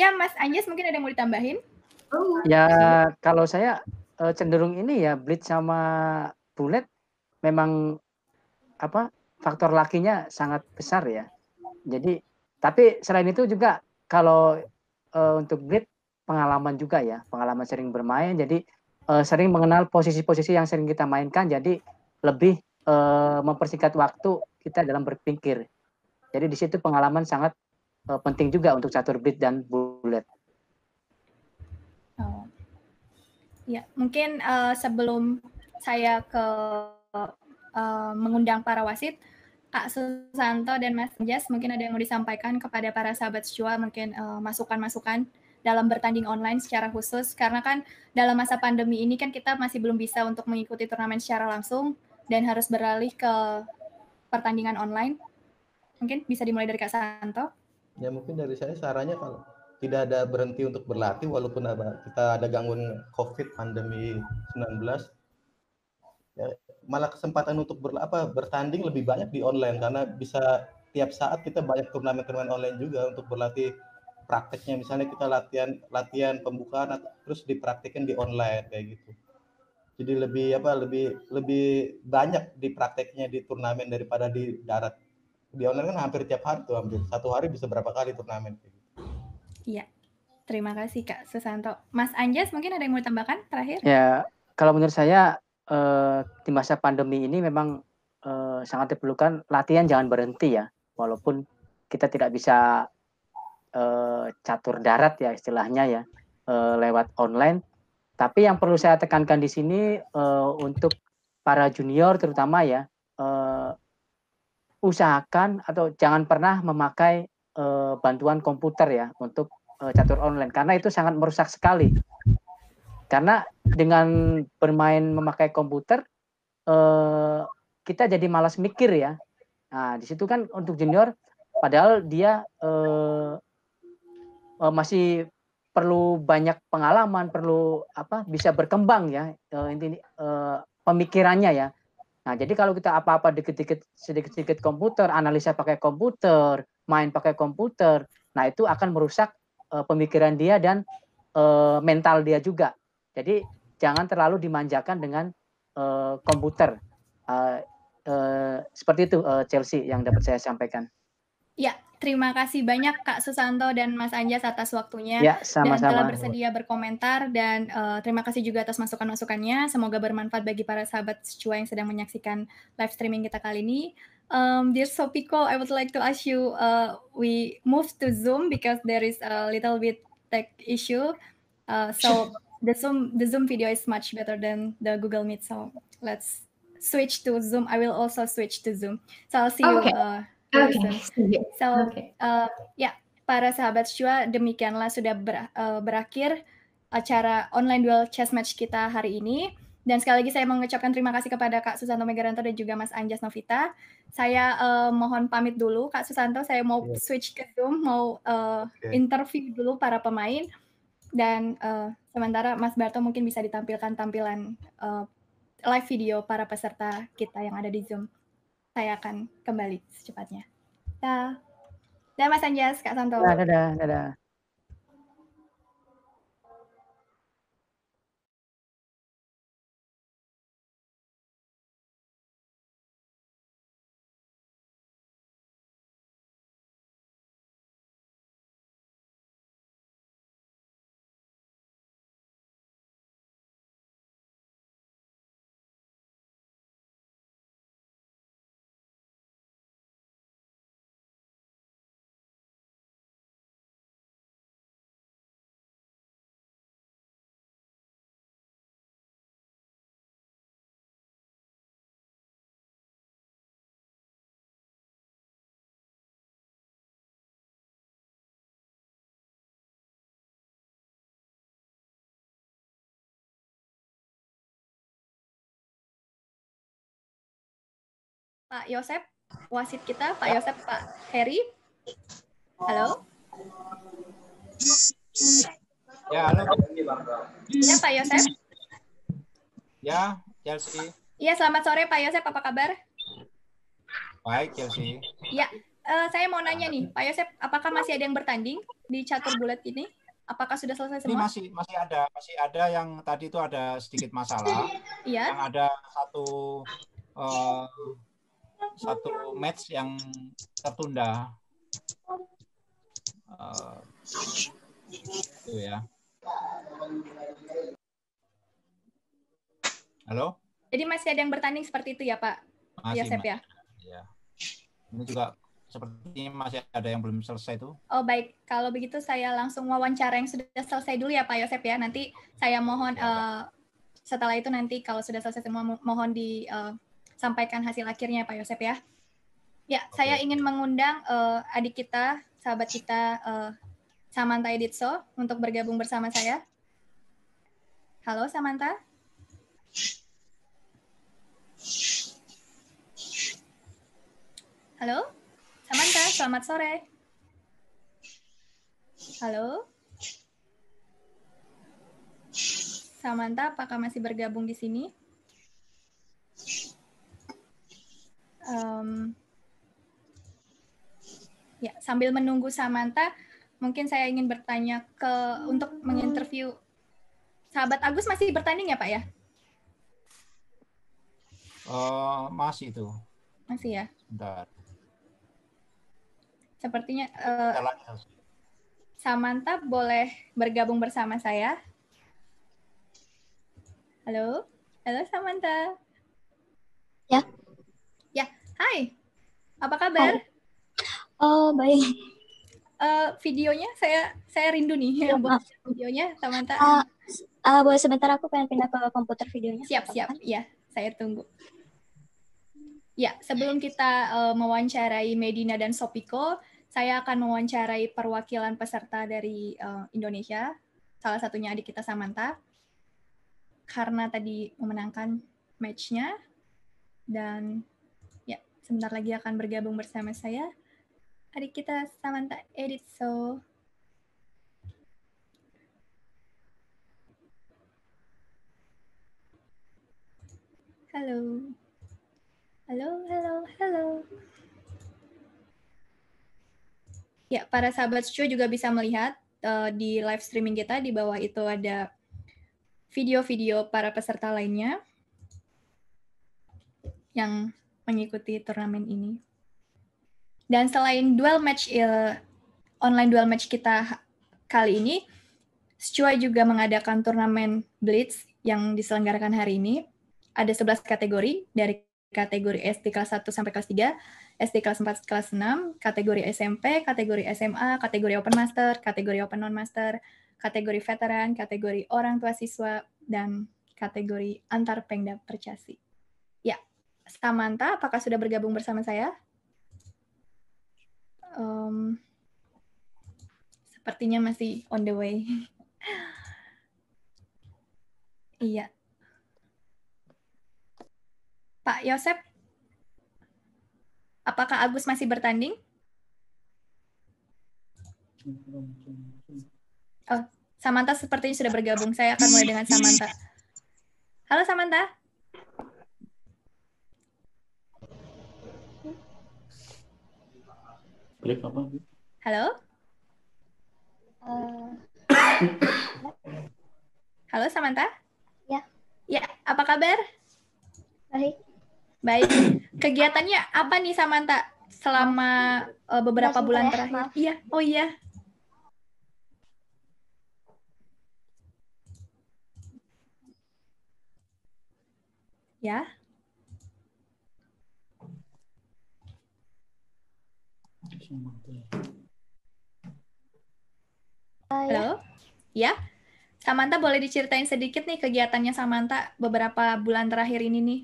Ya, Mas Anjas mungkin ada yang mau ditambahin? Ya, kalau saya cenderung ini ya Blitz sama Bullet memang faktor lakinya sangat besar ya. Jadi tapi selain itu juga kalau untuk Blitz pengalaman juga ya, pengalaman sering bermain jadi sering mengenal posisi-posisi yang sering kita mainkan jadi lebih mempersingkat waktu kita dalam berpikir. Jadi di situ pengalaman sangat penting juga untuk catur Blitz dan Bullet. Oh. Ya, mungkin sebelum saya ke mengundang para wasit, Kak Susanto dan Mas Anjas, mungkin ada yang mau disampaikan kepada para sahabat Shua, mungkin masukan-masukan dalam bertanding online secara khusus, karena kan dalam masa pandemi ini kan kita masih belum bisa untuk mengikuti turnamen secara langsung dan harus beralih ke pertandingan online. Mungkin bisa dimulai dari Kak Santo. Ya mungkin dari saya sarannya kalau tidak ada berhenti untuk berlatih walaupun kita ada gangguan COVID pandemi 19, ya, malah kesempatan untuk bertanding lebih banyak di online karena bisa tiap saat kita banyak turnamen-turnamen online juga untuk berlatih prakteknya, misalnya kita latihan pembukaan terus dipraktekin di online kayak gitu. Jadi lebih banyak di prakteknya di turnamen daripada di darat. Di online kan hampir tiap hari tuh, hampir satu hari bisa berapa kali turnamen. Iya, terima kasih Kak Susanto. Mas Anjas mungkin ada yang mau ditambahkan terakhir? Ya, kalau menurut saya di masa pandemi ini memang sangat diperlukan latihan jangan berhenti ya, walaupun kita tidak bisa catur darat ya istilahnya ya lewat online. Tapi yang perlu saya tekankan di sini untuk para junior terutama ya, usahakan atau jangan pernah memakai bantuan komputer ya untuk catur online karena itu sangat merusak sekali. Karena dengan bermain memakai komputer kita jadi malas mikir ya. Nah di situ kan untuk junior padahal dia masih perlu banyak pengalaman, perlu bisa berkembang ya pemikirannya ya. Nah, jadi kalau kita apa-apa sedikit-sedikit komputer, analisa pakai komputer, main pakai komputer, nah itu akan merusak pemikiran dia dan mental dia juga. Jadi jangan terlalu dimanjakan dengan komputer. Seperti itu Chelsea yang dapat saya sampaikan. Ya, terima kasih banyak Kak Susanto dan Mas Anjas atas waktunya ya, sama-sama. Dan telah bersedia berkomentar dan terima kasih juga atas masukan-masukannya. Semoga bermanfaat bagi para sahabat Shua yang sedang menyaksikan live streaming kita kali ini. Dear Sopiko, I would like to ask you, we move to Zoom because there is a little bit tech issue. So the Zoom video is much better than the Google Meet. So let's switch to Zoom. I will also switch to Zoom. So I'll see you. So, ya, para sahabat Shua, demikianlah sudah berakhir acara online duel chess match kita hari ini. Dan sekali lagi saya mengucapkan terima kasih kepada Kak Susanto Megaranto dan juga Mas Anjas Novita. Saya mohon pamit dulu, Kak Susanto. Saya mau switch ke Zoom, mau interview dulu para pemain. Dan sementara Mas Barto mungkin bisa ditampilkan tampilan live video para peserta kita yang ada di Zoom. Saya akan kembali secepatnya. Dadah Mas Anjas, Kak Santo. Dadah. Pak Yosep, wasit kita, Pak Yosep, Pak Heri. Halo? Ya, halo. Ya, Pak Yosep. Ya, Chelsea. Iya, selamat sore Pak Yosep, apa kabar? Baik, Chelsea. Ya, saya mau nanya nih, Pak Yosep, apakah masih ada yang bertanding? di catur bulat ini? Apakah sudah selesai Ini semua? masih ada yang tadi itu ada sedikit masalah. Iya. Yang ada satu match yang tertunda. Itu ya. Halo? Jadi masih ada yang bertanding seperti itu ya, Pak Yosep ya? Ya. Ini juga sepertinya masih ada yang belum selesai tuh. Oh baik, kalau begitu saya langsung wawancara yang sudah selesai dulu ya Pak Yosep ya. Nanti saya mohon setelah itu nanti kalau sudah selesai semua mohon disampaikan hasil akhirnya Pak Yosep ya. Ya, saya ingin mengundang adik kita, sahabat kita Samantha Editso untuk bergabung bersama saya. Halo Samantha. Halo. Samantha, selamat sore. Halo. Samantha, apakah masih bergabung di sini? Ya, sambil menunggu Samantha, mungkin saya ingin bertanya untuk menginterview sahabat Agus masih bertanding ya Pak ya? Masih itu. Masih ya? Bentar. Sepertinya Samantha boleh bergabung bersama saya. Halo, halo Samantha. Ya. Ya, hai. Apa kabar? Hai. Oh baik. Videonya saya rindu nih. Ya, maaf. Videonya Samantha. Boleh sebentar aku pengen pindah ke komputer videonya. Siap. Ya, saya tunggu. Ya, sebelum kita mewawancarai Medina dan Sopiko, saya akan mewawancarai perwakilan peserta dari Indonesia, salah satunya adik kita Samantha, karena tadi memenangkan match-nya, dan ya sebentar lagi akan bergabung bersama saya, adik kita Samantha Editso. Halo. Halo. Ya, para sahabat Shu juga bisa melihat di live streaming kita, di bawah itu ada video-video para peserta lainnya yang mengikuti turnamen ini. Dan selain online dual match kita kali ini, Shua juga mengadakan turnamen Blitz yang diselenggarakan hari ini. Ada 11 kategori, dari kategori SD kelas 1 sampai kelas 3, SD kelas 4 kelas 6, kategori SMP, kategori SMA, kategori Open Master, kategori Open Non-Master, kategori veteran, kategori orang tua siswa, dan kategori antar pengda percasi. Ya, Samantha, apakah sudah bergabung bersama saya? Sepertinya masih on the way. Iya. Pak Yosep, apakah Agus masih bertanding? Oh, Samantha sepertinya sudah bergabung. Saya akan mulai dengan Samantha. Halo Samantha. Halo. Halo Samantha. Ya. Ya, apa kabar? Baik. Kegiatannya apa nih Samantha selama beberapa bulan terakhir? Iya. Oh iya. Ya. Halo. Ya. Samantha boleh diceritain sedikit nih kegiatannya Samantha beberapa bulan terakhir ini nih?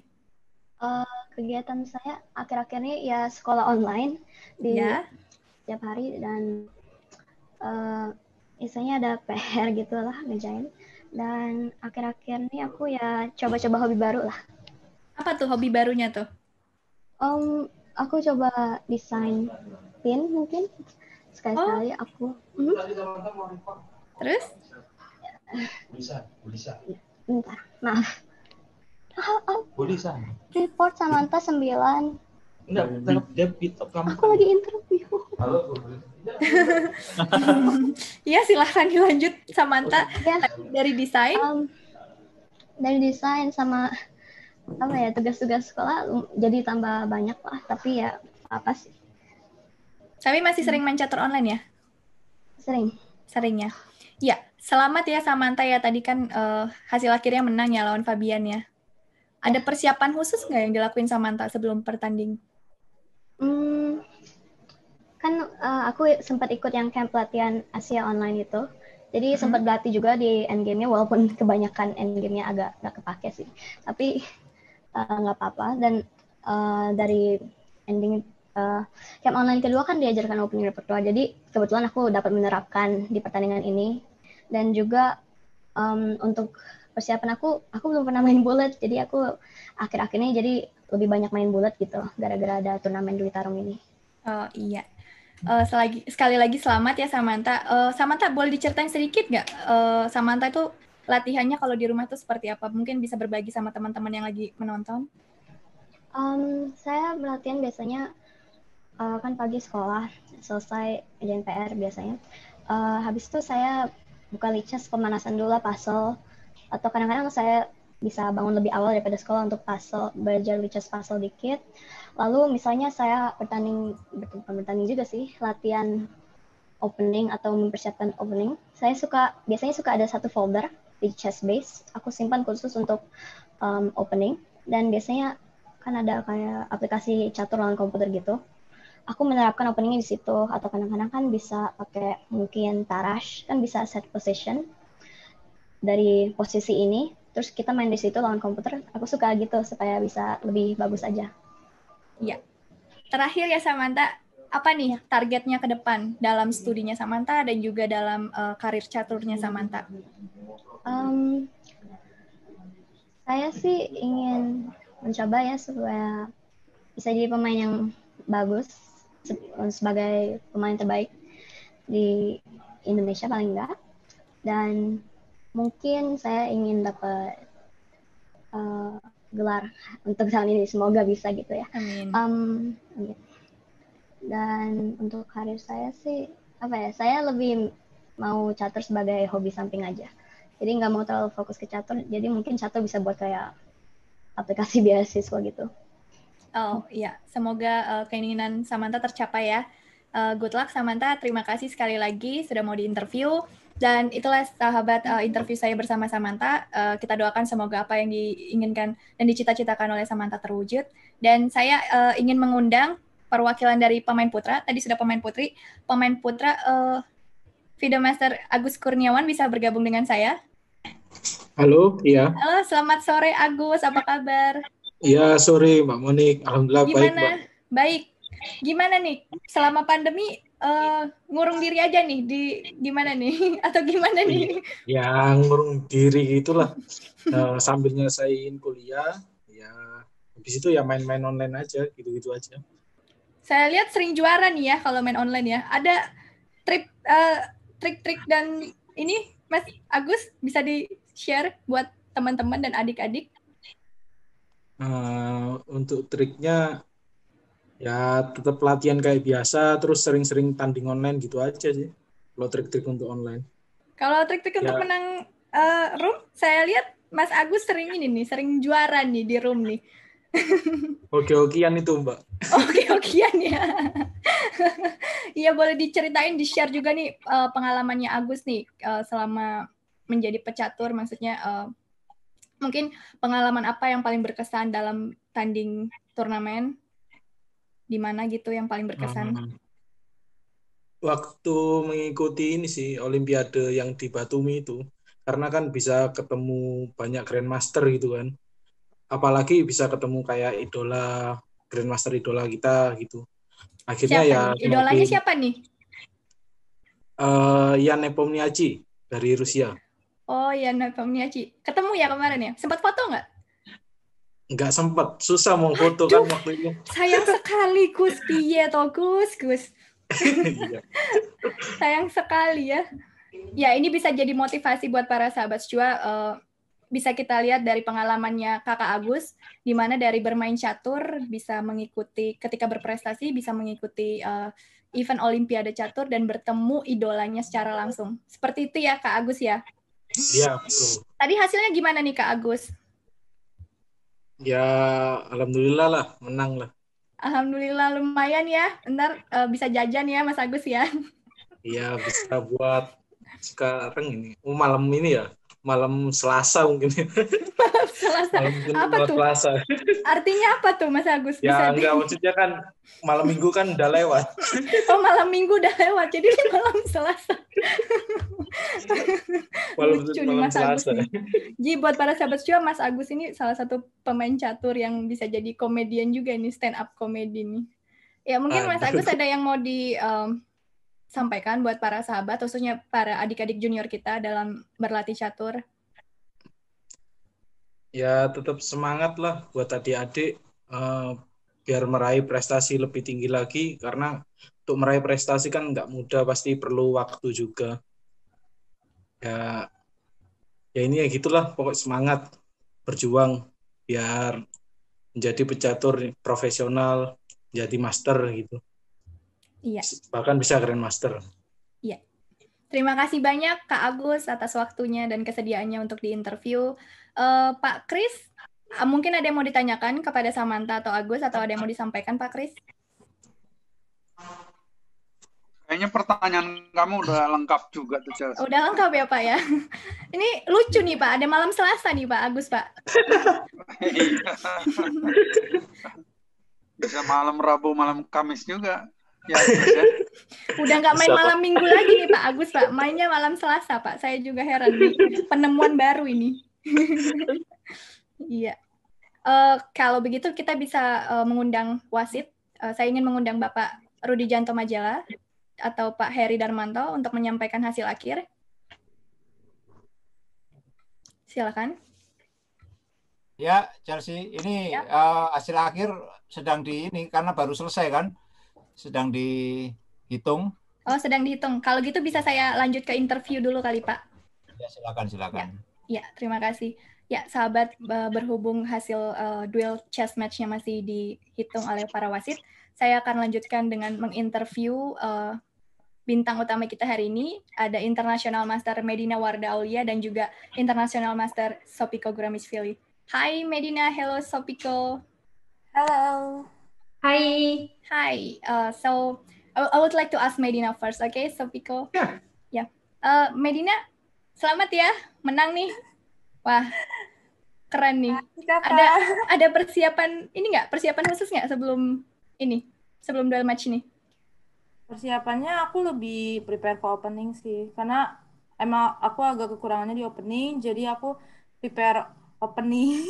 Kegiatan saya akhir-akhir ini ya sekolah online di setiap hari, dan istilahnya ada PR gitulah ngerjain. Dan akhir-akhir ini aku ya coba-coba hobi baru lah. Apa tuh hobi barunya tuh? Aku coba desain pin mungkin sekali-sekali aku. Terus? Bisa. Bentar, maaf. Report Samantha 9. Enggak, dia kamu. Aku lagi interview. Iya, silahkan dilanjut Samantha. Ya, Dari desain. Dari desain sama apa ya, tugas-tugas sekolah jadi tambah banyak lah, tapi ya apa sih. Tapi masih sering main catur online ya? Sering ya. Ya, selamat ya Samantha ya, tadi kan hasil akhirnya menang ya lawan Fabian ya. Ada persiapan khusus nggak yang dilakuin Samantha sebelum pertanding? Kan aku sempat ikut yang camp latihan Asia online itu, jadi sempat berlatih juga di endgame-nya, walaupun kebanyakan endgame-nya agak nggak kepake sih, tapi nggak apa-apa. Dan dari ending camp online kedua kan diajarkan opening repertoire, jadi kebetulan aku dapat menerapkan di pertandingan ini. Dan juga untuk persiapan aku belum pernah main bullet, jadi aku akhir-akhir ini jadi lebih banyak main bullet gitu, gara-gara ada turnamen Dwi Tarung ini. Oh iya. Sekali lagi selamat ya Samantha. Samantha boleh diceritain sedikit nggak? Samantha itu latihannya kalau di rumah tuh seperti apa? Mungkin bisa berbagi sama teman-teman yang lagi menonton. Saya latihan biasanya kan pagi sekolah, selesai ngerjain PR biasanya. Habis itu saya buka lichess, pemanasan dulu lah, puzzle. Atau kadang-kadang saya bisa bangun lebih awal daripada sekolah untuk puzzle, belajar lichess puzzle dikit. Lalu misalnya saya bertanding juga sih, latihan opening atau mempersiapkan opening. Saya biasanya suka ada satu folder di chess base, aku simpan khusus untuk opening. Dan biasanya kan ada kayak aplikasi catur lawan komputer gitu. Aku menerapkan openingnya di situ, atau kadang-kadang kan bisa pakai mungkin Tarash, kan bisa set position dari posisi ini, terus kita main di situ lawan komputer. Aku suka gitu supaya bisa lebih bagus aja. Iya. Terakhir ya Samantha, apa nih targetnya ke depan dalam studinya Samantha dan juga dalam karir caturnya Samantha? Saya sih ingin mencoba ya supaya bisa jadi pemain yang bagus, sebagai pemain terbaik di Indonesia paling enggak. Dan mungkin saya ingin dapat gelar untuk tahun ini, semoga bisa gitu ya. Amin. Dan untuk karir saya sih saya lebih mau catur sebagai hobi samping aja, jadi nggak mau terlalu fokus ke catur. Jadi mungkin catur bisa buat kayak aplikasi beasiswa gitu. Oh iya, semoga keinginan Samantha tercapai ya. Good luck Samantha, terima kasih sekali lagi sudah mau diinterview. Dan itulah sahabat interview saya bersama Samantha. Kita doakan semoga apa yang diinginkan dan dicita-citakan oleh Samantha terwujud. Dan saya ingin mengundang perwakilan dari pemain putra. Tadi sudah pemain putri. Pemain putra, Videomaster Agus Kurniawan bisa bergabung dengan saya. Halo, iya. Halo, selamat sore Agus, apa kabar? Iya, sore Mbak Monik. Alhamdulillah baik, Mbak. Baik. Gimana nih selama pandemi, ngurung diri aja nih di mana nih atau gimana nih? Ya, ngurung diri gitulah. Sambil nyelesain kuliah, ya habis itu ya main-main online aja, gitu-gitu aja. Saya lihat sering juara nih ya kalau main online ya. Ada trik-trik dan ini Mas Agus bisa di-share buat teman-teman dan adik-adik? Untuk triknya ya tetap latihan kayak biasa, terus sering-sering tanding online gitu aja sih. Kalau trik-trik untuk online. Kalau trik-trik untuk menang room, saya lihat Mas Agus sering juara nih di room nih. Hoki-hokian itu Mbak. Hoki-hokian ya. Iya, boleh diceritain, di-share juga nih pengalamannya Agus nih selama menjadi pecatur, maksudnya mungkin pengalaman apa yang paling berkesan dalam tanding turnamen? Di mana gitu yang paling berkesan? Waktu mengikuti ini sih, Olimpiade yang di Batumi itu. Karena kan bisa ketemu banyak Grandmaster gitu kan. Apalagi bisa ketemu kayak Grandmaster idola kita gitu. Akhirnya siapa idolanya siapa nih? Jan Nepomniachtchi dari Rusia. Oh, Jan Nepomniachtchi. Ketemu ya kemarin ya? Sempat foto nggak? Nggak sempat, susah mau foto kan waktu itu. Sayang sekali Gus, piye toh Gus. Sayang sekali ya. Ya, ini bisa jadi motivasi buat para sahabat Secua. bisa kita lihat dari pengalamannya Kakak Agus, di mana dari bermain catur bisa mengikuti, ketika berprestasi bisa mengikuti event Olimpiade catur dan bertemu idolanya secara langsung. Seperti itu ya Kak Agus ya? Iya, betul. Tadi hasilnya gimana nih Kak Agus? Ya, alhamdulillah lah, menang lah. Alhamdulillah lumayan ya. Ntar bisa jajan ya Mas Agus ya. Iya, bisa buat sekarang ini. Malam ini ya. Malam Selasa mungkin. Selasa. Apa tuh? Selasa. Artinya apa tuh Mas Agus? Ya enggak, maksudnya kan malam minggu kan udah lewat. Oh, malam minggu udah lewat. Jadi malam Selasa. Lucu nih Mas Selasa. Agus nih. Jadi buat para sahabat Cua, Mas Agus ini salah satu pemain catur yang bisa jadi komedian juga nih, stand up comedy nih. Ya mungkin Mas Agus ada yang mau sampaikan buat para sahabat, khususnya para adik-adik junior kita dalam berlatih catur? Ya tetap semangat lah buat adik-adik biar meraih prestasi lebih tinggi lagi, karena untuk meraih prestasi kan nggak mudah, pasti perlu waktu juga. Ya ini ya gitulah, pokok semangat berjuang biar menjadi pecatur profesional, jadi master gitu. Iya. Bahkan bisa Grandmaster. Iya. Terima kasih banyak Kak Agus atas waktunya dan kesediaannya untuk diinterview. Pak Kris, mungkin ada yang mau ditanyakan kepada Samantha atau Agus, atau ada yang mau disampaikan Pak Kris? Kayaknya pertanyaan kamu udah lengkap juga tuh, Chelsea. Udah lengkap ya Pak ya. Ini lucu nih Pak, ada malam Selasa nih Pak Agus Pak. Bisa malam Rabu, malam Kamis juga. Ya. Udah nggak main malam minggu lagi nih Pak Agus Pak, mainnya malam Selasa Pak. Saya juga heran nih, penemuan baru ini. Iya. Kalau begitu kita bisa mengundang wasit. Saya ingin mengundang Bapak Rudi Janto Majela atau Pak Heri Darmanto untuk menyampaikan hasil akhir. Silakan. Ya, Chelsea, ini Ya. Hasil akhir sedang ini karena baru selesai kan? Sedang dihitung. Oh, sedang dihitung. Kalau gitu bisa saya lanjut ke interview dulu kali, Pak. Ya, silakan. Ya, terima kasih. Ya, sahabat, berhubung hasil duel chess match-nya masih dihitung oleh para wasit, saya akan lanjutkan dengan menginterview bintang utama kita hari ini. Ada International Master Medina Warda Aulia dan juga International Master Sopiko Guramisvili. Hi Medina, hello Sopiko. Hello. Hi. Hi. So I would like to ask Medina first, okay, Sopiko? Yeah. Medina, selamat ya, menang nih. Wah, keren nih. Ada persiapan ini nggak? Persiapan khusus nggak sebelum duel match ini? Persiapannya aku lebih prepare ke opening sih, karena emang aku agak kekurangannya di opening, jadi aku prepare opening.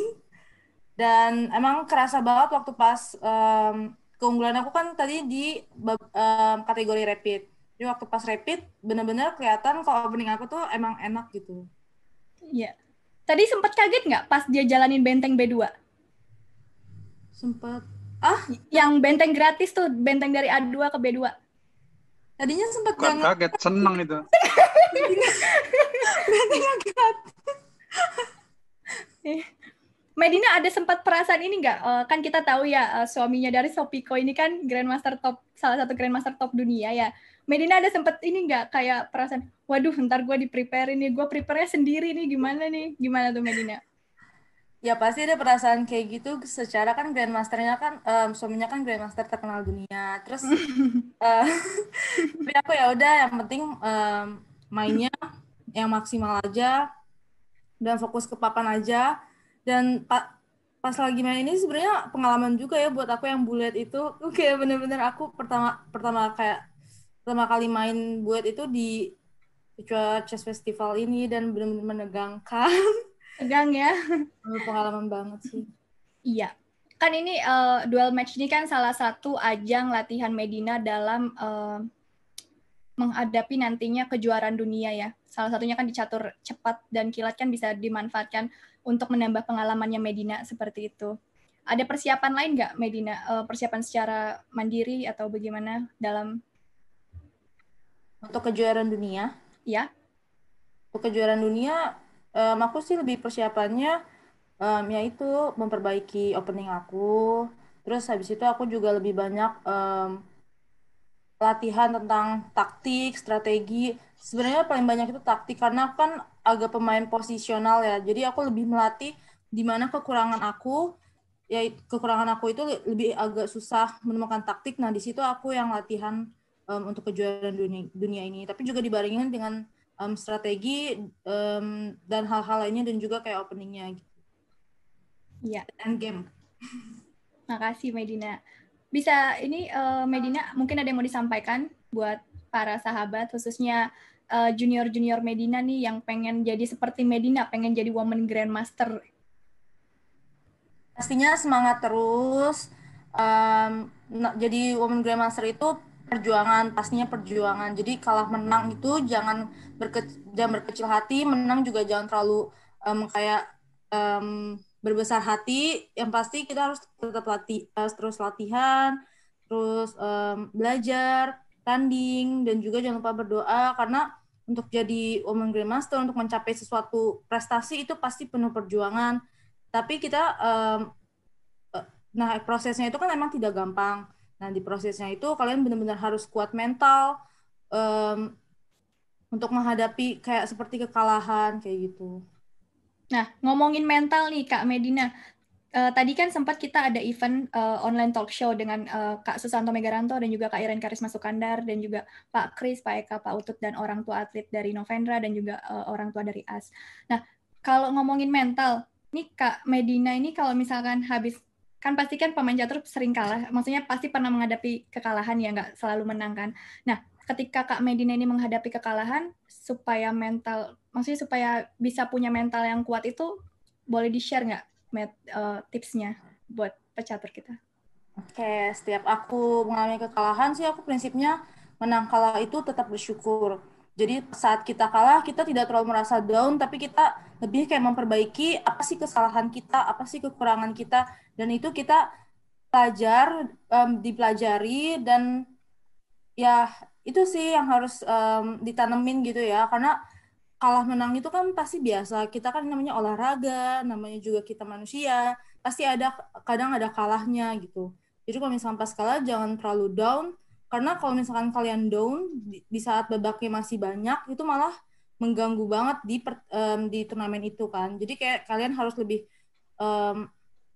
Dan emang kerasa banget waktu pas keunggulan aku kan tadi di kategori rapid. Jadi waktu pas rapid benar-benar kelihatan kalau opening aku tuh emang enak gitu. Iya. Tadi sempat kaget nggak pas dia jalanin benteng B2? Sempat. Yang benteng gratis tuh, benteng dari A2 ke B2. Tadinya sempat kaget, seneng itu. Bentengnya gratis. Medina ada sempat perasaan ini nggak? Kan kita tahu ya suaminya dari Sopiko ini kan salah satu Grandmaster top dunia ya. Medina ada sempat ini nggak kayak perasaan, waduh ntar gue di-prepare ini, gue prepare-nya sendiri nih, gimana tuh Medina? Ya pasti ada perasaan kayak gitu, secara kan Grandmasternya kan, suaminya kan Grandmaster terkenal dunia. Terus, tapi aku ya udah yang penting mainnya yang maksimal aja, dan fokus ke papan aja. Dan pas lagi main ini sebenarnya pengalaman juga ya buat aku yang bullet itu. Kayak bener-bener aku pertama kali main bullet itu di Sichuan Chess Festival ini, dan bener-bener menegangkan. Tegang ya. Pengalaman banget sih. Iya. Kan ini duel match ini kan salah satu ajang latihan Medina dalam menghadapi nantinya kejuaraan dunia ya. Salah satunya kan di catur cepat dan kilat kan bisa dimanfaatkan untuk menambah pengalamannya Medina seperti itu. Ada persiapan lain nggak Medina? Persiapan secara mandiri atau bagaimana dalam untuk kejuaraan dunia? Ya. Untuk kejuaraan dunia Aku sih lebih persiapannya yaitu memperbaiki opening aku. Terus habis itu aku juga lebih banyak latihan tentang taktik, strategi. Sebenarnya paling banyak itu taktik karena kan agak pemain posisional ya. Jadi aku lebih melatih di mana kekurangan aku, ya kekurangan aku itu lebih agak susah menemukan taktik. Nah, di situ aku yang latihan untuk kejuaraan dunia ini. Tapi juga dibarengin dengan strategi dan hal-hal lainnya dan juga kayak openingnya gitu. Iya. End game. Makasih Medina. Bisa ini Medina mungkin ada yang mau disampaikan buat para sahabat khususnya junior-junior Medina nih yang pengen jadi seperti Medina, pengen jadi Women Grandmaster. Pastinya semangat terus. Jadi Women Grandmaster itu perjuangan, pastinya perjuangan. Jadi kalah menang itu jangan berkecil hati, menang juga jangan terlalu kayak berbesar hati. Yang pasti kita harus tetap terus latihan, terus belajar, tanding, dan juga jangan lupa berdoa karena untuk jadi Women Grandmaster, untuk mencapai sesuatu prestasi itu pasti penuh perjuangan. Tapi kita nah prosesnya itu kan emang tidak gampang. Nah di prosesnya itu kalian benar-benar harus kuat mental untuk menghadapi kayak seperti kekalahan kayak gitu. Nah ngomongin mental nih Kak Medina, tadi kan sempat kita ada event online talk show dengan Kak Susanto Megaranto dan juga Kak Iren Karisma Sukandar dan juga Pak Kris, Pak Eka, Pak Utut dan orang tua atlet dari Novendra dan juga orang tua dari AS. Nah kalau ngomongin mental, nih Kak Medina ini kalau misalkan habis kan pasti kan pemain catur sering kalah, maksudnya pasti pernah menghadapi kekalahan ya, nggak selalu menang kan. Nah, ketika Kak Medina ini menghadapi kekalahan, supaya mental, maksudnya supaya bisa punya mental yang kuat itu, boleh di-share nggak tipsnya buat pecatur kita? Oke, setiap aku mengalami kekalahan sih aku prinsipnya menang kalah itu tetap bersyukur. Jadi saat kita kalah, kita tidak terlalu merasa down, tapi kita lebih kayak memperbaiki apa sih kesalahan kita, apa sih kekurangan kita, dan itu kita dipelajari, dan ya itu sih yang harus ditanemin gitu ya, karena kalah menang itu kan pasti biasa, kita kan namanya olahraga, namanya juga kita manusia, pasti kadang ada kalahnya gitu. Jadi kalau misalkan pas kalah jangan terlalu down, karena kalau misalkan kalian down di saat babaknya masih banyak, itu malah mengganggu banget di turnamen itu kan. Jadi kayak kalian harus lebih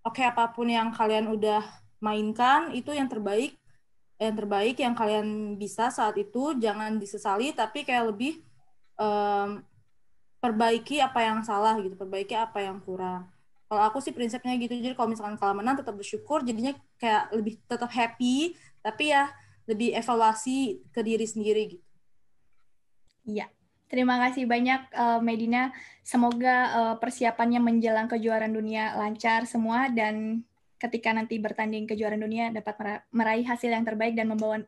oke, apapun yang kalian udah mainkan itu yang terbaik yang kalian bisa saat itu, jangan disesali, tapi kayak lebih perbaiki apa yang salah gitu, perbaiki apa yang kurang. Kalau aku sih prinsipnya gitu, jadi kalau misalkan kalah menang tetap bersyukur, jadinya kayak lebih tetap happy, tapi ya lebih evaluasi ke diri sendiri gitu. Iya, terima kasih banyak Medina. Semoga persiapannya menjelang kejuaraan dunia lancar semua dan ketika nanti bertanding kejuaraan dunia dapat meraih hasil yang terbaik dan membawa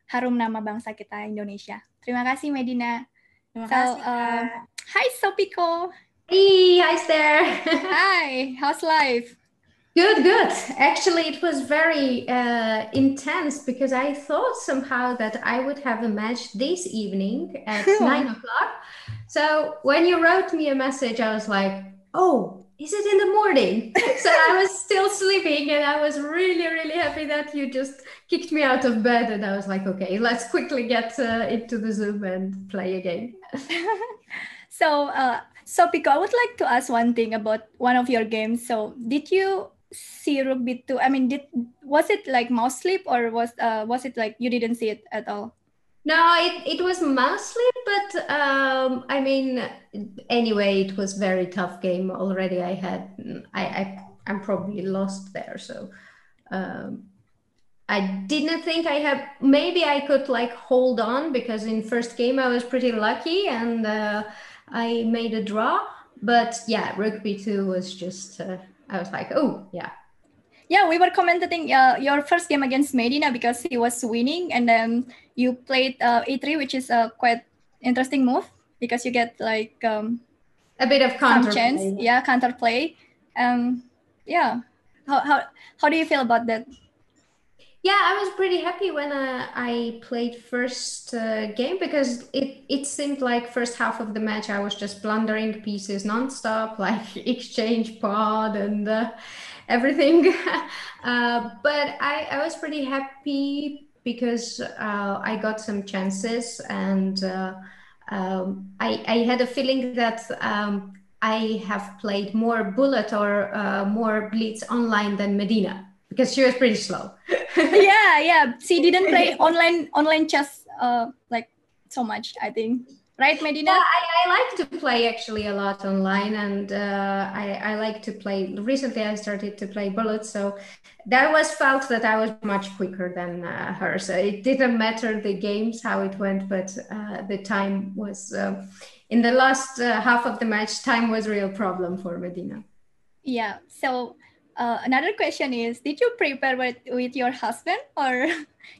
harum nama bangsa kita Indonesia. Terima kasih Medina. Terima kasih. Hi Sopiko. Hey, hi there. Hi, how's life? Good, good. Actually, it was very intense because I thought somehow that I would have a match this evening at 9 o'clock. So when you wrote me a message, I was like, oh, is it in the morning? So I was still sleeping and I was really, really happy that you just kicked me out of bed. And I was like, okay, let's quickly get into the Zoom and play again. So Pico, I would like to ask one thing about one of your games. So did you see rugby too? I mean, was it like mouse sleep or was it like you didn't see it at all? No, it was mouse sleep, but I mean, anyway, it was very tough game already. I'm probably lost there, so I didn't think maybe I could like hold on because in first game I was pretty lucky and I made a draw, but yeah, rugby 2 was just I was like, oh yeah. Yeah, we were commenting your first game against Medina because he was winning, and then you played E3, which is a quite interesting move because you get like a bit of counterplay. Yeah, counterplay. Yeah, how do you feel about that? Yeah, I was pretty happy when I played first game because it seemed like first half of the match I was just plundering pieces nonstop, like exchange pod and everything. But I was pretty happy because I got some chances and I had a feeling that I have played more Bullet or more Blitz online than Medina because she was pretty slow. Yeah. She didn't play online chess like so much, I think. Right, Medina? Yeah, I like to play actually a lot online, and I like to play. Recently, I started to play Bullet, so that was felt that I was much quicker than her. So it didn't matter the games how it went, but the time was in the last half of the match. Time was a real problem for Medina. Yeah. So another question is, did you prepare with your husband or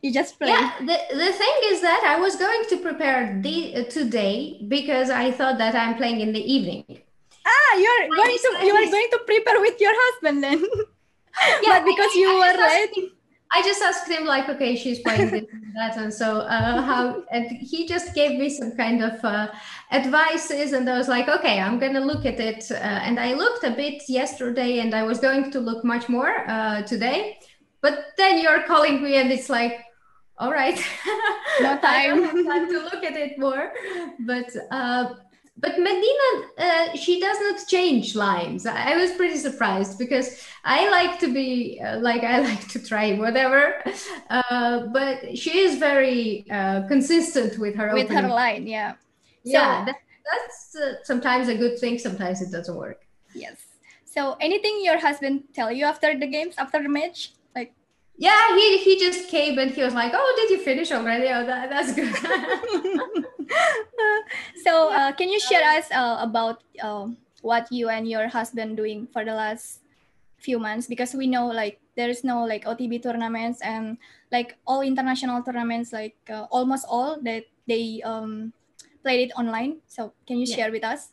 you just play? Yeah, the thing is that I was going to prepare today because I thought that I'm playing in the evening. You are going to prepare with your husband then. Yeah, but because you were late. I just asked him like, okay, she's playing this and that, and so and he just gave me some kind of advices, and I was like, okay, I'm gonna look at it, and I looked a bit yesterday, and I was going to look much more today, but then you're calling me, and it's like, all right, no time. I don't have time to look at it more, but Medina, she does not change lines. I was pretty surprised because I like to be I like to try whatever, but she is very consistent with her line. Yeah. Yeah, that's sometimes a good thing. Sometimes it doesn't work. Yes. So anything your husband tell you after the games, after the match, like? Yeah, he just came and he was like, "Oh, did you finish already? Oh, that's good." So can you share us about what you and your husband doing for the last few months? Because we know like there is no like OTB tournaments and like all international tournaments, like almost all that they played it online. So can you share with us?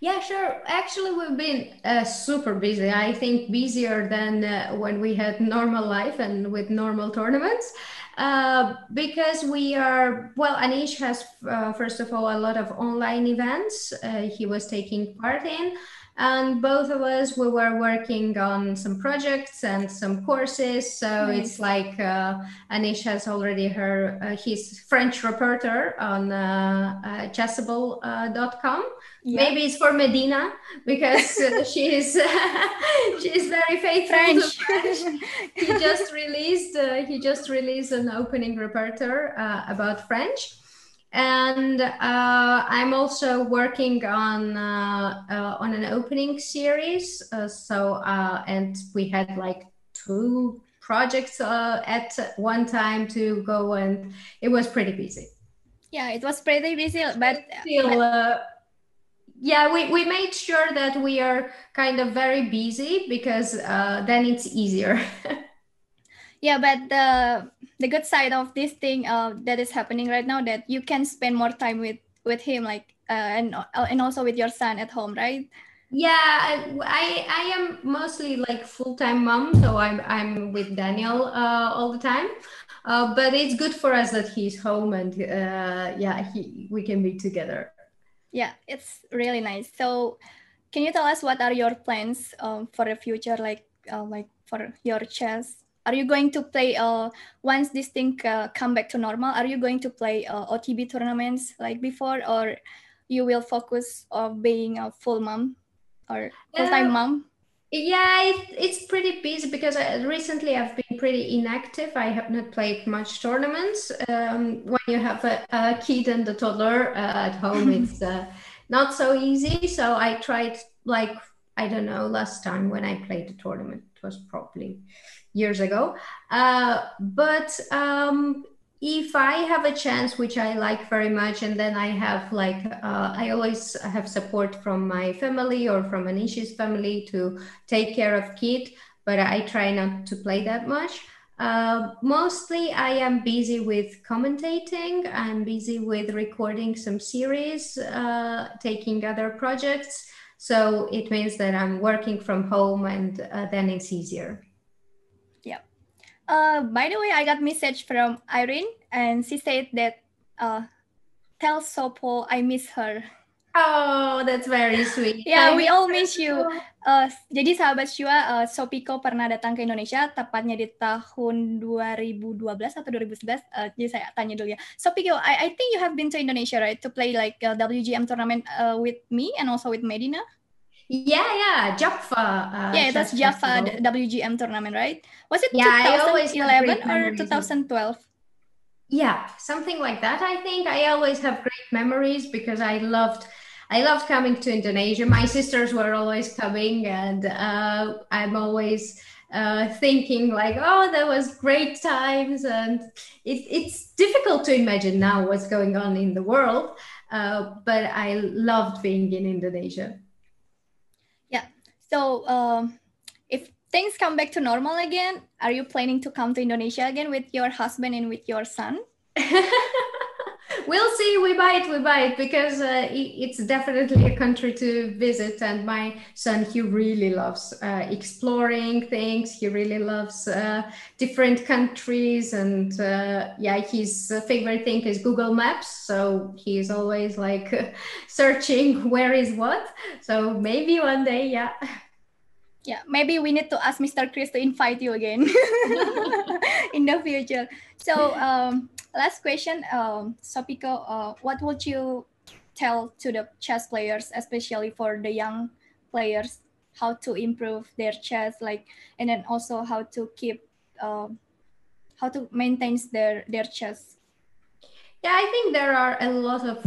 Yeah, sure. Actually, we've been super busy. I think busier than when we had normal life and with normal tournaments. Because we are, well, Anish has, first of all, a lot of online events he was taking part in. And both of us, we were working on some projects and some courses. So it's like Anish has already heard his French repertoire on chessable.com. Yeah. Maybe it's for Medina because she is very faithful to French. He just released an opening repertoire about French. And I'm also working on an opening series. And we had like 2 projects at one time to go, and it was pretty busy. Yeah, it was pretty busy, but still, yeah, we made sure that we are kind of very busy because then it's easier. Yeah, but the good side of this thing that is happening right now, that you can spend more time with him, like and also with your son at home, right? Yeah, I am mostly like full-time mom, so I'm with Daniel all the time. But it's good for us that he's home and we can be together. Yeah, it's really nice. So, can you tell us what are your plans for the future, like for your chess? Are you going to play once this thing come back to normal? Are you going to play OTB tournaments like before, or you will focus on being a full mom or full-time mom? Yeah, it's pretty busy because recently I've been pretty inactive. I have not played much tournaments. When you have a kid and a toddler at home, it's not so easy. So I tried, like, I don't know, last time when I played the tournament, it was probably years ago. But if I have a chance, which I like very much, and then I have like, I always have support from my family or from Anish's family to take care of kid, but I try not to play that much. Mostly I am busy with commentating. I'm busy with recording some series, taking other projects. So it means that I'm working from home and then it's easier. Yeah. By the way, I got message from Irene, and she said that tell Sopo I miss her. Oh, that's very sweet. Yeah, we all miss you. Jadi sahabat Shua, Sopiko pernah datang ke Indonesia tepatnya di tahun 2012 atau 2011. Jadi saya tanya dulu ya. Sopiko, I think you have been to Indonesia, right? To play like WGM tournament with me and also with Medina. Yeah, Jaffa. Yeah, it was Jaffa WGM tournament, right? Was it Yeah, 2011 or 2012? Yeah, something like that. I think I always have great memories because I loved coming to Indonesia. My sisters were always coming, and I'm always thinking like, oh, that was great times. And it's difficult to imagine now what's going on in the world, but I loved being in Indonesia. Yeah. So if things come back to normal again, are you planning to come to Indonesia again with your husband and with your son? We'll see. We might, because it's definitely a country to visit. And my son, he really loves exploring things. He really loves different countries. And yeah, his favorite thing is Google Maps. So he's always like searching where is what. So maybe one day, yeah. Yeah, maybe we need to ask Mr. Chris to invite you again in the future. So last question, Sopiko, what would you tell to the chess players, especially for the young players, how to improve their chess, like, and then also how to keep, how to maintain their chess? Yeah, I think there are a lot of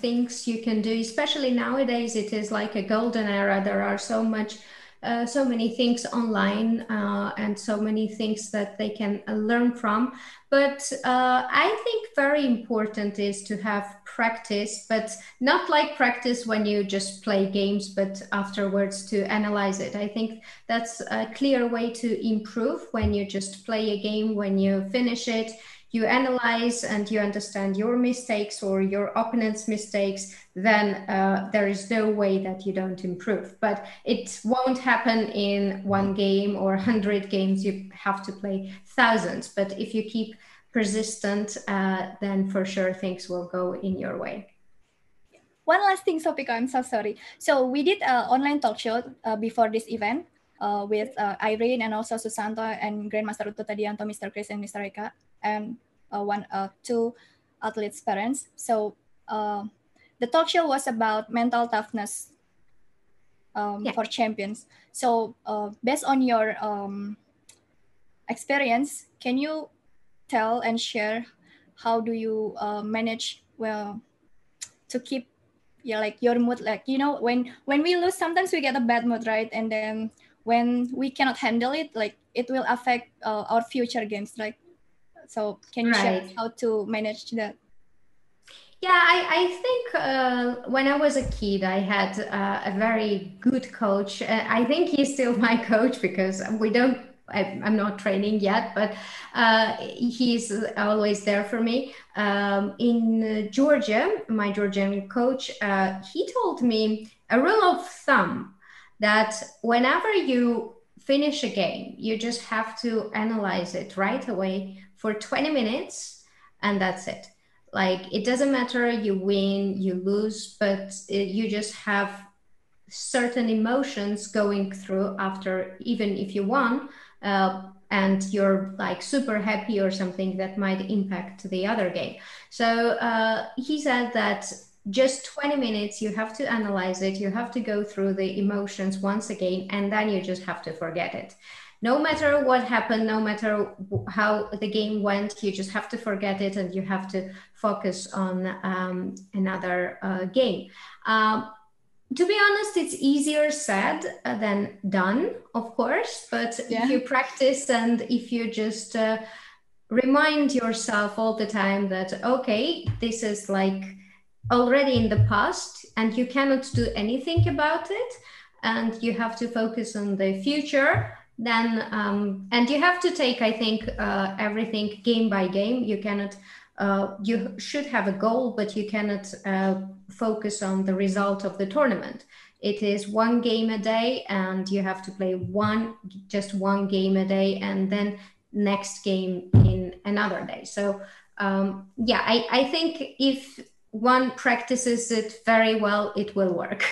things you can do, especially nowadays. It is like a golden era. There are so many things online and so many things that they can learn from. But I think very important is to have practice, but not like practice when you just play games, but afterwards to analyze it. I think that's a clear way to improve. When you just play a game, when you finish it, you analyze and you understand your mistakes or your opponent's mistakes, then there is no way that you don't improve. But it won't happen in one game or 100 games. You have to play thousands. But if you keep persistent, then for sure things will go in your way. One last thing, Sopiko, I'm so sorry. So we did an online talk show before this event with Irene and also Susanto and Grandmaster Utto Tadianto, Mr. Chris and Mr. Eka, and two athletes' parents. So the talk show was about mental toughness for champions. So based on your experience, can you tell and share how do you manage to keep like your mood, like, you know, when we lose, sometimes we get a bad mood, right? And then when we cannot handle it, like it will affect our future games, right? So can you share how to manage that? Yeah, I think when I was a kid, I had a very good coach. I think he's still my coach because I'm not training yet, but he's always there for me. In Georgia, my Georgian coach, he told me a rule of thumb that whenever you finish a game, you just have to analyze it right away for 20 minutes, and that's it. Like, it doesn't matter you win, you lose, but you just have certain emotions going through after, even if you won, and you're like super happy or something that might impact the other game. So he said that just 20 minutes, you have to analyze it, you have to go through the emotions once again, and then you just have to forget it. No matter what happened, no matter how the game went, you just have to forget it and you have to focus on another game. To be honest, it's easier said than done, of course, but if you practice and if you just remind yourself all the time that, okay, this is like already in the past and you cannot do anything about it and you have to focus on the future, then and you have to take, I think, everything game by game. You cannot you should have a goal, but you cannot focus on the result of the tournament. It is one game a day and you have to play just one game a day, and then next game in another day. So yeah, I think if one practices it very well, it will work.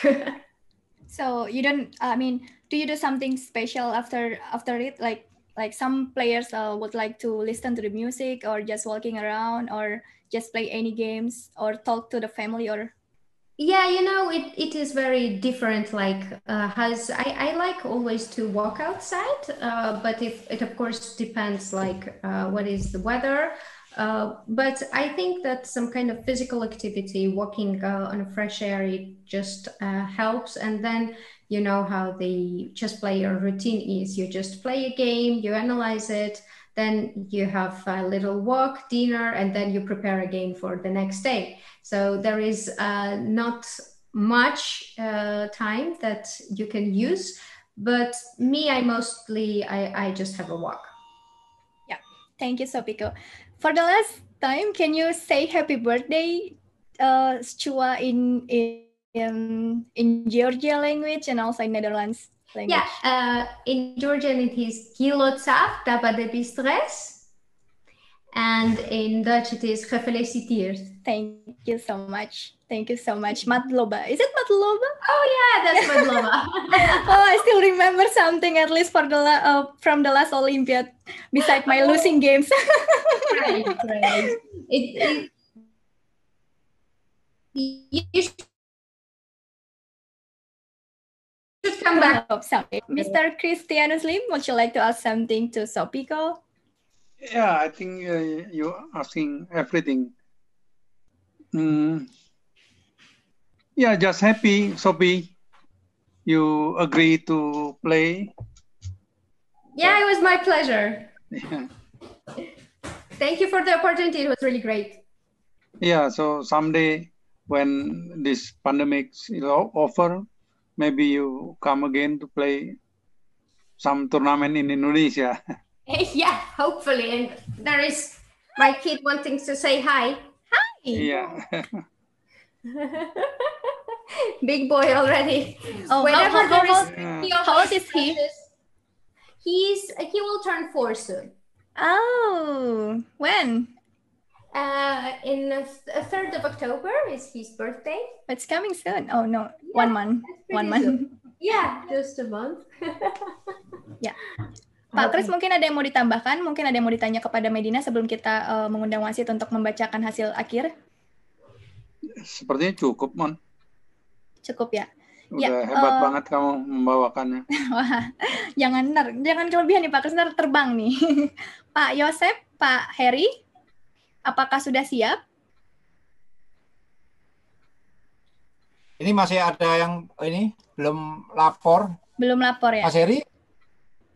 So you don't, I mean, do you do something special after it? Like some players would like to listen to the music or just walking around or just play any games or talk to the family or? Yeah, you know, it is very different. Like, I like always to walk outside, but if it of course depends, like, what is the weather. But I think that some kind of physical activity, walking on a fresh air, it just helps. And then you know how the chess player routine is. You just play a game, you analyze it, then you have a little walk, dinner, and then you prepare again for the next day. So there is not much time that you can use, but me, I just have a walk. Yeah, thank you, Sopiko. For the last time, can you say happy birthday, Chua, in Georgia language and also in Netherlands language? Yeah, in Georgian it is Kilotsav Tabade Bistres. And in Dutch it is gefeliciteerd. Thank you so much. Thank you so much. Madloba. Is it Madloba? Oh yeah, that's Madloba. Oh, I still remember something at least for the from the last Olympiad, beside my losing games. Great. You should come back. Mr. Christianus Lim, would you like to ask something to Sopiko? Yeah, I think you're asking everything. Yeah, just happy, Sophie. You agree to play? Yeah, it was my pleasure. Yeah. Thank you for the opportunity. It was really great. Yeah, so someday when this pandemic is over, maybe you come again to play some tournament in Indonesia. Yeah, hopefully. And there is my kid wanting to say hi. Hi. Yeah. Big boy already. Oh, Whenever there is how old is he? He will turn 4 soon. Oh, when? In 3rd of October is his birthday. It's coming soon. Oh no, Yeah, 1 month. that's pretty 1 month. soon. Yeah, just a month. Ya. Pak Kris, mungkin ada yang mau ditambahkan? Mungkin ada yang mau ditanya kepada Medina sebelum kita mengundang wasit untuk membacakan hasil akhir? Sepertinya cukup, Mon. Cukup ya? Udah hebat banget kamu membawakannya. Wah, jangan kelebihan nih Pak Kris, ntar terbang nih. Pak Yosep, Pak Heri, apakah sudah siap? Ini masih ada yang ini belum lapor. Belum lapor ya? Mas Heri?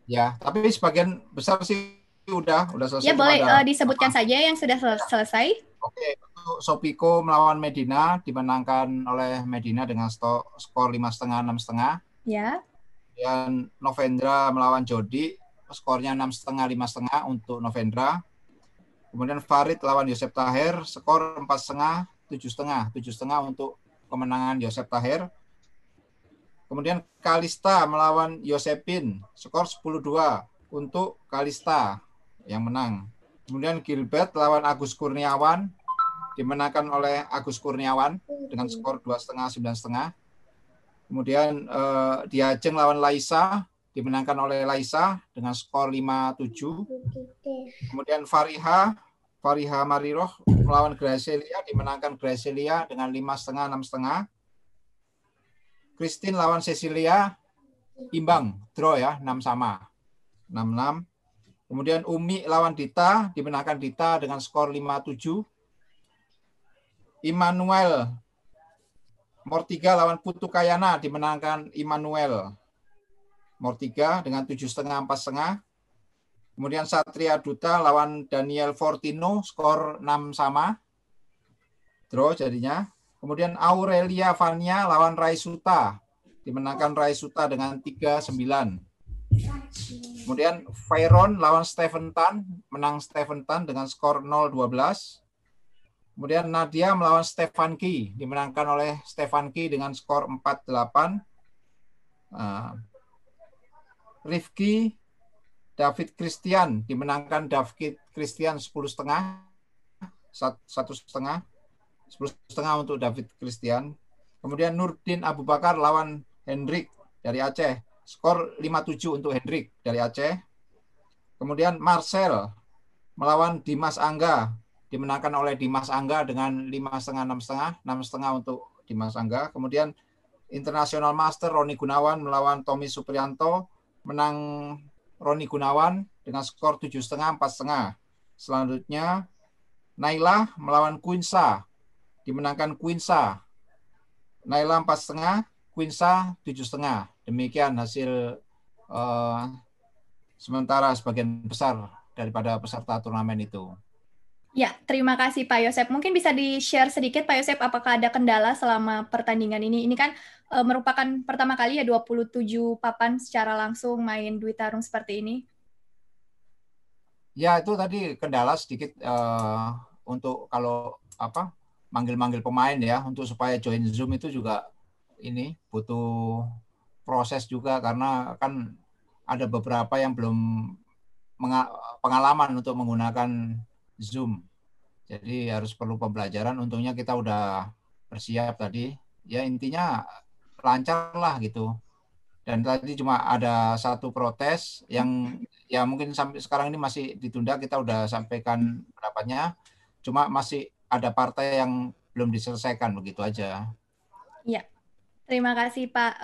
Ya, tapi sebagian besar sih udah selesai. Ya boleh disebutkan saja yang sudah selesai. Oke, untuk Sopiko melawan Medina dimenangkan oleh Medina dengan skor 5,5, 6,5. Ya. Dan Novendra melawan Jody, skornya 6,5, 5,5 untuk Novendra. Kemudian Farid lawan Yosep Tahir, skor 4,5, 7,5, 7,5 untuk kemenangan Yosep Tahir. Kemudian Kalista melawan Yosepin, skor 10-2 untuk Kalista yang menang. Kemudian Gilbert lawan Agus Kurniawan, dimenangkan oleh Agus Kurniawan dengan skor 2,5, 9,5. Kemudian Diajeng lawan Laisa, dimenangkan oleh Laisa dengan skor 5-7. Kemudian Fariha Mariroh melawan Gracelia, dimenangkan Gracelia dengan 5,5, 6,5. Christine lawan Cecilia, imbang, draw ya, 6-6. Kemudian Umi lawan Dita, dimenangkan Dita dengan skor 5-7. Immanuel Mortiga lawan Putu Kayana, dimenangkan Immanuel Mortiga dengan 7,5, 4,5. Kemudian Satria Duta lawan Daniel Fortino, skor 6-6. Draw jadinya. Kemudian Aurelia Vania lawan Raisuta, dimenangkan Raisuta dengan 3-9. Kemudian Veyron lawan Stephen Tan, menang Stephen Tan dengan skor 0-12. Kemudian Nadia melawan Stefanki, dimenangkan oleh Stefanki dengan skor 4-8. Rifki David Christian dimenangkan David Christian 10,5, 1,5, 10,5 untuk David Christian. Kemudian Nurdin Abu Bakar lawan Hendrik dari Aceh, skor 5-7 untuk Hendrik dari Aceh. Kemudian Marcel melawan Dimas Angga, dimenangkan oleh Dimas Angga dengan 5,5, 6,5 untuk Dimas Angga. Kemudian International Master Roni Gunawan melawan Tommy Supriyanto, menang Roni Gunawan dengan skor 7,5, 4,5. Selanjutnya Naila melawan Quinsa, dimenangkan Quinsa. Naila 4,5, Quinsa 7,5. Demikian hasil sementara sebagian besar daripada peserta turnamen itu. Ya, terima kasih Pak Yosep. Mungkin bisa di-share sedikit Pak Yosep, apakah ada kendala selama pertandingan ini? Ini kan merupakan pertama kali ya 27 papan secara langsung main Dwi Tarung seperti ini. Ya, itu tadi kendala sedikit untuk kalau manggil-manggil pemain ya, untuk supaya join Zoom itu juga ini butuh proses juga, karena kan ada beberapa yang belum pengalaman untuk menggunakan Zoom. Jadi harus perlu pembelajaran. Untungnya kita udah bersiap tadi. Ya intinya lancar lah gitu. Dan tadi cuma ada satu protes yang ya mungkin sampai sekarang ini masih ditunda. Kita udah sampaikan pendapatnya. Cuma masih ada partai yang belum diselesaikan, begitu aja. Iya. Terima kasih Pak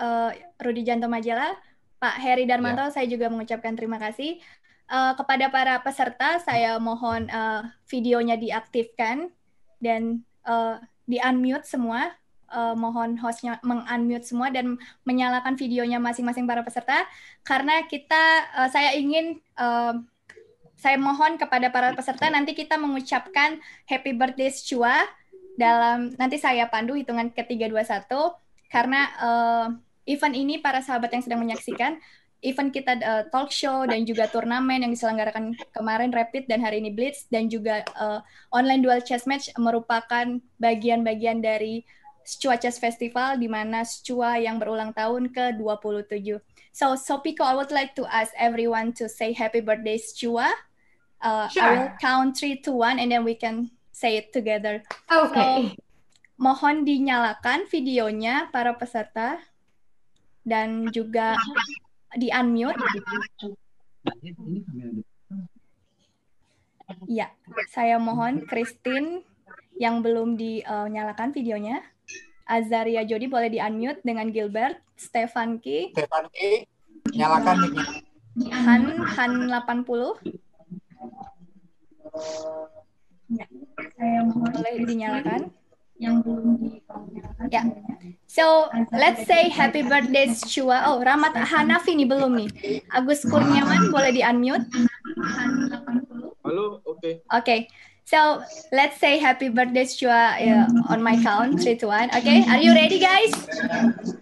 Rudi Janto Majela. Pak Heri Darmanto, saya juga mengucapkan terima kasih. Kepada para peserta, saya mohon videonya diaktifkan dan di-unmute semua. Mohon hostnya meng-unmute semua dan menyalakan videonya masing-masing para peserta. Karena saya mohon kepada para peserta, nanti kita mengucapkan Happy Birthday Chua nanti saya pandu hitungan ke-3, 2, 1. Karena event ini, para sahabat yang sedang menyaksikan, event kita talk show dan juga turnamen yang diselenggarakan kemarin Rapid dan hari ini Blitz, dan juga online dual chess match merupakan bagian-bagian dari Schwa Chess Festival, di mana Schwa yang berulang tahun ke-27. So Pico, I would like to ask everyone to say happy birthday Schwa. Sure. I will count 3, 2, 1 and then we can say it together. Okay. So, mohon dinyalakan videonya para peserta dan juga di-unmute. Ya, saya mohon Christine yang belum dinyalakan videonya. Azaria Jody boleh di-unmute dengan Gilbert. Stefanki, nyalakan Han 80. Ya, saya mohon boleh dinyalakan. Yang belum dinyalakan. Ya. So, let's say happy birthday Chua. Oh, Rahmat Hanafi nih belum nih. Agus Kurniawan boleh di-unmute. Halo, oke. Okay. So, let's say happy birthday Chua on my count 3, 2, 1. Okay, are you ready guys?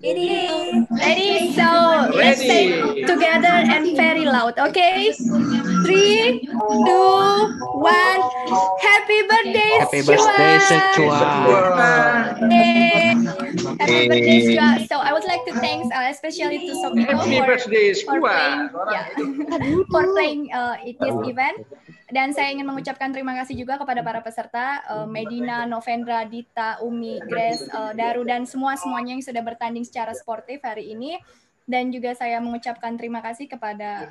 Ready. Ready? So, let's say together and very loud. Okay? 3, 2, 1. Happy birthday Happy birthday Chua. Happy birthday Chua. So, I would like to thank especially to Sopico for playing this event. Dan saya ingin mengucapkan terima kasih juga kepada para peserta, Medina, Novendra, Dita, Umi, Grace, Daru, dan semuanya yang sudah bertanding secara sportif hari ini. Dan juga saya mengucapkan terima kasih kepada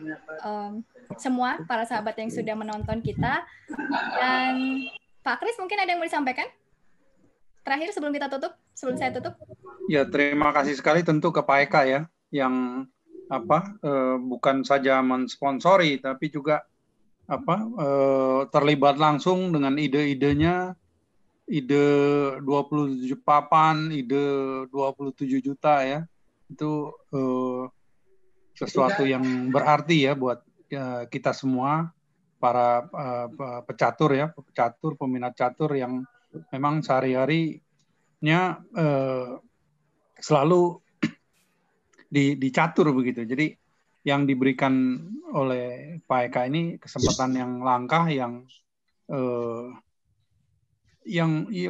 semua para sahabat yang sudah menonton kita. Dan Pak Kris, mungkin ada yang mau disampaikan? Terakhir sebelum saya tutup. Ya, terima kasih sekali tentu ke Pak Eka ya, yang bukan saja mensponsori tapi juga terlibat langsung dengan ide-idenya, ide 27 papan, ide 27 juta ya. Itu sesuatu yang berarti ya buat kita semua, para pecatur ya, peminat catur yang memang sehari-harinya selalu dicatur begitu. Jadi yang diberikan oleh Pak Eka ini kesempatan yang langka, yang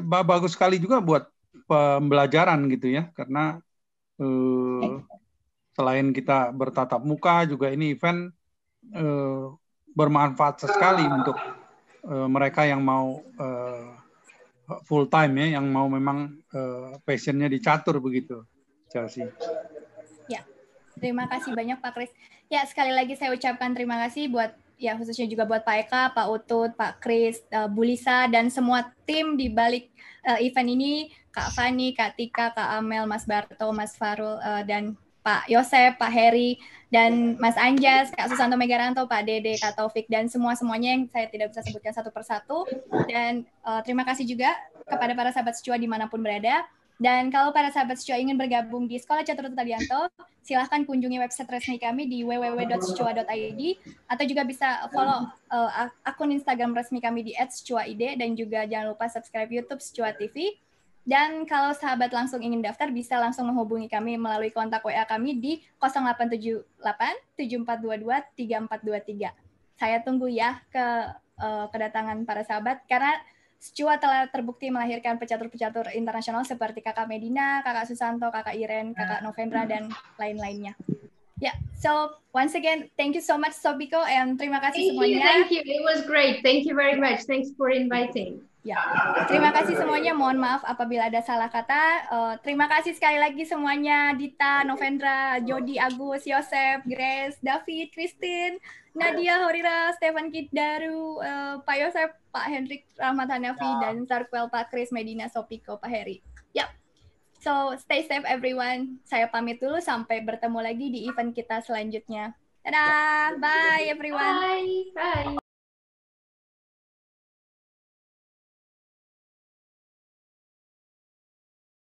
bagus sekali juga buat pembelajaran gitu ya, karena selain kita bertatap muka, juga ini event bermanfaat sekali untuk mereka yang mau full time ya, yang mau memang passionnya di catur begitu, Chelsea. Ya, terima kasih banyak Pak Kris. Ya, sekali lagi saya ucapkan terima kasih buat ya khususnya juga buat Pak Eka, Pak Utut, Pak Kris, Bu Lisa, dan semua tim di balik event ini, Kak Fani, Kak Tika, Kak Amel, Mas Barto, Mas Farul, dan Pak Yosep, Pak Heri, dan Mas Anjas, Kak Susanto Megaranto, Pak Dede, Kak Taufik, dan semuanya yang saya tidak bisa sebutkan satu persatu. Dan terima kasih juga kepada para sahabat Secua dimanapun berada. Dan kalau para sahabat Secua ingin bergabung di Sekolah Catur Tadianto, silahkan kunjungi website resmi kami di www.secua.id atau juga bisa follow akun Instagram resmi kami di @secuaid, dan juga jangan lupa subscribe YouTube Secua TV. Dan kalau sahabat langsung ingin daftar, bisa langsung menghubungi kami melalui kontak WA kami di 0878 7422 3423. Saya tunggu ya kedatangan para sahabat, karena Secua telah terbukti melahirkan pecatur-pecatur internasional seperti Kakak Medina, Kakak Susanto, Kakak Iren, Kakak Novendra, dan lain-lainnya. Yeah, so once again, thank you so much Sobiko, and terima kasih semuanya. Thank you, it was great. Thank you very much. Thanks for inviting. Ya, terima kasih semuanya. Mohon maaf apabila ada salah kata. Terima kasih sekali lagi semuanya, Dita, Novendra, Jody, Agus, Yosef, Grace, David, Christine, Nadia, Horira, Stefan Kiddaru, Pak Yosef, Pak Hendrik, Rahmat Hanafi, dan Sarkwel, Pak Kris, Medina, Sopiko, Pak Heri. Yap. So, stay safe everyone. Saya pamit dulu, sampai bertemu lagi di event kita selanjutnya. Dadah, bye everyone. Bye. Bye.